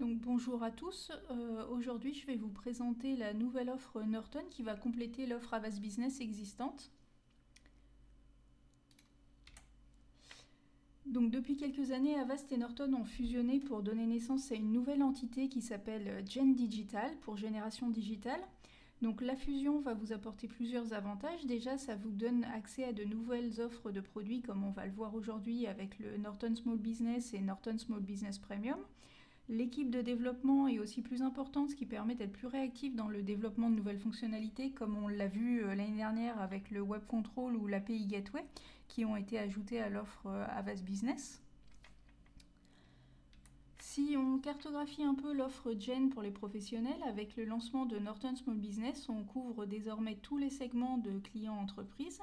Donc bonjour à tous, aujourd'hui je vais vous présenter la nouvelle offre Norton qui va compléter l'offre Avast Business existante. Donc depuis quelques années, Avast et Norton ont fusionné pour donner naissance à une nouvelle entité qui s'appelle Gen Digital, pour Génération Digitale. Donc la fusion va vous apporter plusieurs avantages. Déjà, ça vous donne accès à de nouvelles offres de produits comme on va le voir aujourd'hui avec le Norton Small Business et Norton Small Business Premium. L'équipe de développement est aussi plus importante, ce qui permet d'être plus réactif dans le développement de nouvelles fonctionnalités, comme on l'a vu l'année dernière avec le Web Control ou l'API Gateway, qui ont été ajoutés à l'offre Avast Business. Si on cartographie un peu l'offre Gen pour les professionnels, avec le lancement de Norton Small Business, on couvre désormais tous les segments de clients entreprises.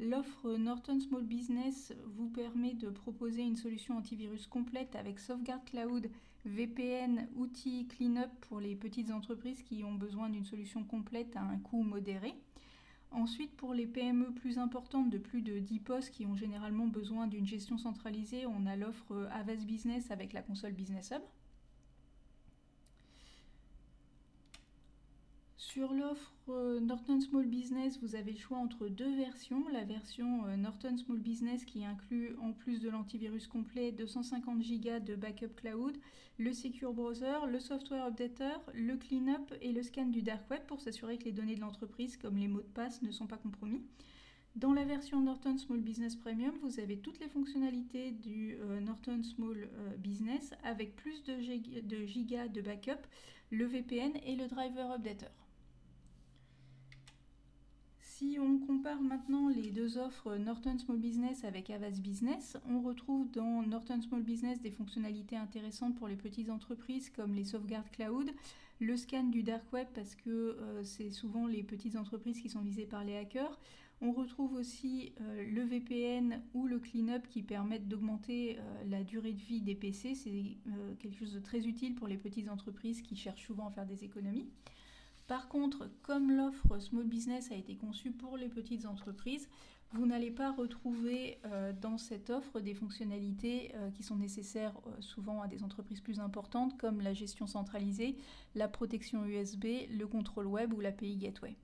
L'offre Norton Small Business vous permet de proposer une solution antivirus complète avec sauvegarde cloud, VPN, outils cleanup pour les petites entreprises qui ont besoin d'une solution complète à un coût modéré. Ensuite, pour les PME plus importantes de plus de 10 postes qui ont généralement besoin d'une gestion centralisée, on a l'offre Avast Business avec la console Business Hub. Sur l'offre Norton Small Business, vous avez le choix entre deux versions. La version Norton Small Business qui inclut, en plus de l'antivirus complet, 250 Go de backup cloud, le Secure Browser, le Software Updater, le Cleanup et le scan du Dark Web pour s'assurer que les données de l'entreprise, comme les mots de passe, ne sont pas compromis. Dans la version Norton Small Business Premium, vous avez toutes les fonctionnalités du Norton Small Business avec plus de gigas de backup, le VPN et le Driver Updater. Si on compare maintenant les deux offres Norton Small Business avec Avast Business, on retrouve dans Norton Small Business des fonctionnalités intéressantes pour les petites entreprises comme les sauvegardes cloud, le scan du dark web parce que c'est souvent les petites entreprises qui sont visées par les hackers. On retrouve aussi le VPN ou le cleanup qui permettent d'augmenter la durée de vie des PC. C'est quelque chose de très utile pour les petites entreprises qui cherchent souvent à faire des économies. Par contre, comme l'offre Small Business a été conçue pour les petites entreprises, vous n'allez pas retrouver dans cette offre des fonctionnalités qui sont nécessaires souvent à des entreprises plus importantes comme la gestion centralisée, la protection USB, le contrôle web ou l'API Gateway.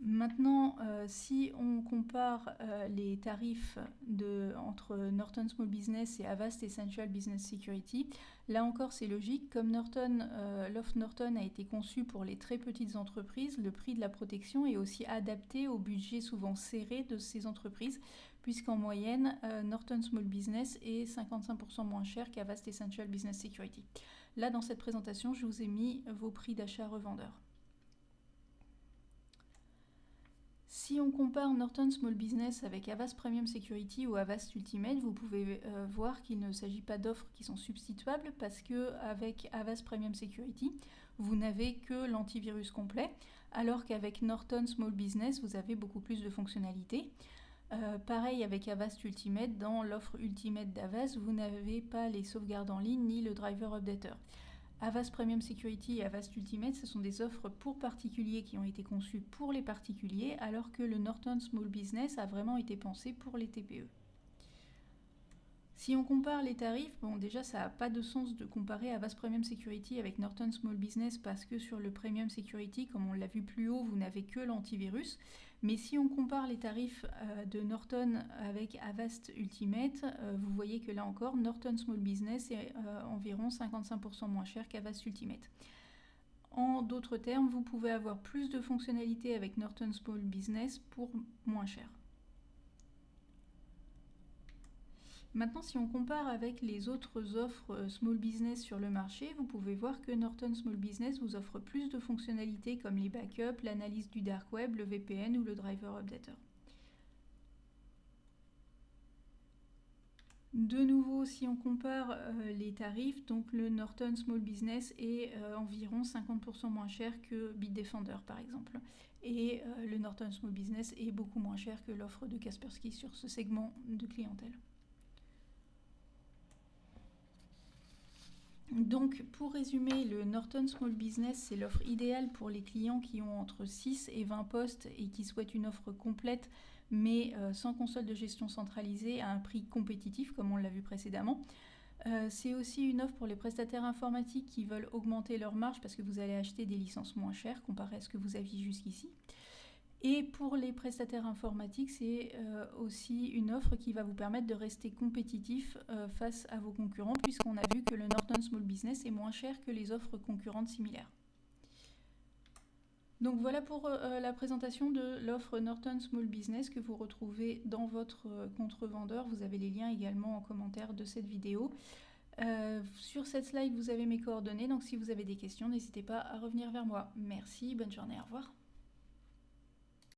Maintenant, si on compare les tarifs entre Norton Small Business et Avast Essential Business Security, là encore c'est logique. Comme l'offre Norton a été conçue pour les très petites entreprises, le prix de la protection est aussi adapté au budget souvent serré de ces entreprises, puisqu'en moyenne, Norton Small Business est 55% moins cher qu'Avast Essential Business Security. Là, dans cette présentation, je vous ai mis vos prix d'achat revendeurs. Si on compare Norton Small Business avec Avast Premium Security ou Avast Ultimate, vous pouvez voir qu'il ne s'agit pas d'offres qui sont substituables parce qu'avec Avast Premium Security, vous n'avez que l'antivirus complet, alors qu'avec Norton Small Business, vous avez beaucoup plus de fonctionnalités. Pareil avec Avast Ultimate, dans l'offre Ultimate d'Avast, vous n'avez pas les sauvegardes en ligne ni le driver updater. Avast Premium Security et Avast Ultimate, ce sont des offres pour particuliers qui ont été conçues pour les particuliers, alors que le Norton Small Business a vraiment été pensé pour les TPE. Si on compare les tarifs, bon déjà ça n'a pas de sens de comparer Avast Premium Security avec Norton Small Business parce que sur le Premium Security, comme on l'a vu plus haut, vous n'avez que l'antivirus. Mais si on compare les tarifs de Norton avec Avast Ultimate, vous voyez que là encore, Norton Small Business est environ 55% moins cher qu'Avast Ultimate. En d'autres termes, vous pouvez avoir plus de fonctionnalités avec Norton Small Business pour moins cher. Maintenant, si on compare avec les autres offres Small Business sur le marché, vous pouvez voir que Norton Small Business vous offre plus de fonctionnalités comme les backups, l'analyse du dark web, le VPN ou le driver updater. De nouveau, si on compare les tarifs, donc le Norton Small Business est environ 50% moins cher que Bitdefender par exemple. Et le Norton Small Business est beaucoup moins cher que l'offre de Kaspersky sur ce segment de clientèle. Donc, pour résumer, le Norton Small Business, c'est l'offre idéale pour les clients qui ont entre 6 et 20 postes et qui souhaitent une offre complète, mais sans console de gestion centralisée à un prix compétitif, comme on l'a vu précédemment. C'est aussi une offre pour les prestataires informatiques qui veulent augmenter leur marge parce que vous allez acheter des licences moins chères comparé à ce que vous aviez jusqu'ici. Et pour les prestataires informatiques, c'est aussi une offre qui va vous permettre de rester compétitif face à vos concurrents, puisqu'on a vu que le Norton Small Business est moins cher que les offres concurrentes similaires. Donc voilà pour la présentation de l'offre Norton Small Business que vous retrouvez dans votre compte revendeur. Vous avez les liens également en commentaire de cette vidéo. Sur cette slide, vous avez mes coordonnées, donc si vous avez des questions, n'hésitez pas à revenir vers moi. Merci, bonne journée, au revoir.